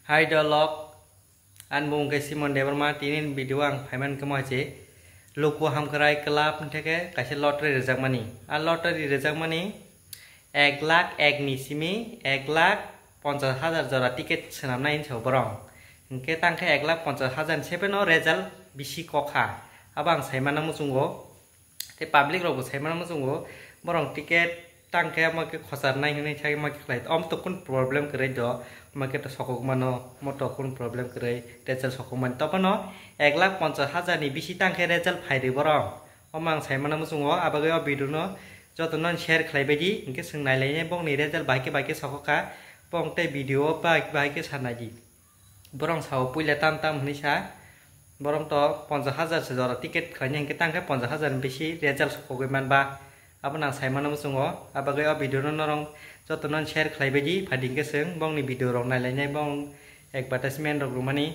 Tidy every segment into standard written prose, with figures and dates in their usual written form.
Hai dialog an bung ke Simon Deverma tinin video ang payment kemaje luku ham kerai kelap nteke kasih lottery rezak mani an lottery rezak mani 1,01,000 nisimi 1,50,000 jora tiket senam nain chau borong ke tangke 1,50,000 sebeno result bisi kokha abang saimana musungo te public rogo saimana musungo borong tiket tangke make khosar nai hene chai make khlai om to kun problem kre do make to sokok mano moto kun problem kre result sokok man topano 1,50,000 ni bisi tangke result phaide borong omang saimana musungo abagai video no jotonon share khlai baidi inke sungnai laine bong ni result baike sokoka bong te video baike sanaji borong sao puila tam hunisa borong to 50,000 se jora tiket khlai inke tangke 50,000 bisi result sokok man ba abang saimana musungo abagai video no norong jotonon share khlai baidi phadingke sung bong ni video rong nai bong advertisement rok rumani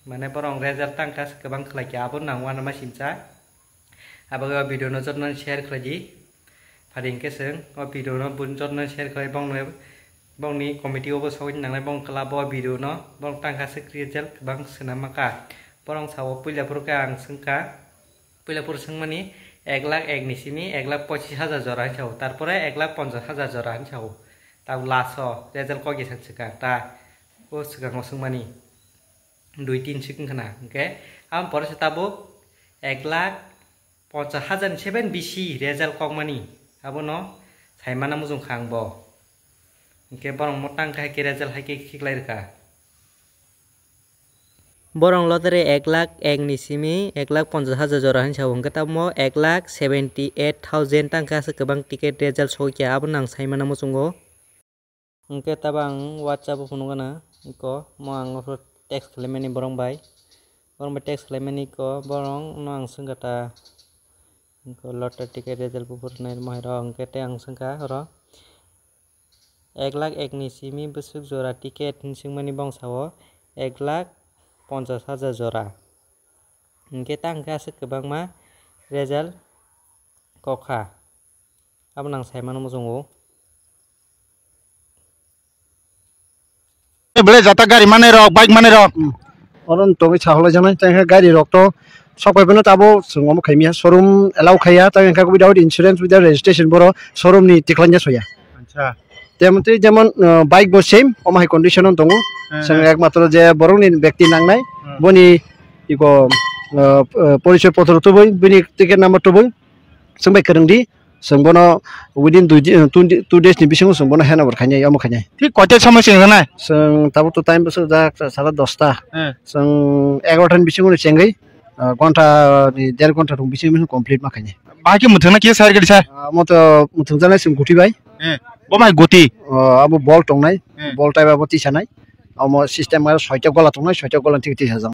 mane borong result tangkas kebang khlai ke abon nangwan ma simcha abagai video no jotonon share khlai phadingke sung video no bun jotonon share khlai bong ni committee obo sawin nangnai bong club video no bong tangkas result kebang senamaka borong sawo puila purka ang sungka puila pur sungmani 1,01,000 nisimi 1,25,000 jora chau tarpore 1,50,000 jora chau tau laso result ko ge sakka ta o sugang sungmani 2-3 sikung khana oke am pore setabo 1,50,000 7 bisi result kok mani abono saimana mujung khangbo oke borong motang kai ke result haike khiklai rka borong lottery 1,01,000 nisimi 1,50,000 jora hinsa hongke tamo 1,78,000 tangka sekebang tiket result sokia abon saimana musungo hongke tabang whatsapp phunugana iko mo ang text klemeni borong bai text klemeni ko borong no ang sungata ko lottery tiket result pupur nai mahira hongke te ang sungka ro 1,01,000 nisimi besuk jora tiket hinsingmani bong sawo 1,50,000 jora hingke tangka sekebang ma result kokha abang saimana musungo bele jata gari mane rok bike mane rok oron to chahole jana tangka gari rok to sokai beno tabo sungom khaimia showroom allow khaya tangka without insurance without registration boro showroom ni tiklanja soya acha তেমনটি যেমন bike বো same ওমাই condition দङो जों একমাত্র যে বরংনি ব্যক্তি নাংনাই বনি eco পরিচয় পত্র তো বই বিনি টিকেট নাম্বার তো বই जों बाय करंदि जों बनो उइदिन 2 days नि बिसिङाव जों बनो हैंडओवर खायनाय याम खायनाय ঠিক কয়টা সময় সিংনা जों ताबो तो टाइम बसो जा 10:30 जों 11 नि बिसिङाव चेंगै घंटा नि 1.5 घंटा दं बिसिङाव कमप्लीट मा खायनाय बाकी मुथंना के साइड गडी सा मतो मुथंजानाय जों गुटिबाय बमाय गति अब बल टंनाय बल टाइप अब तिसानाय अब सिस्टेम 6टा गला टंनाय 6टा गला थिक 30,000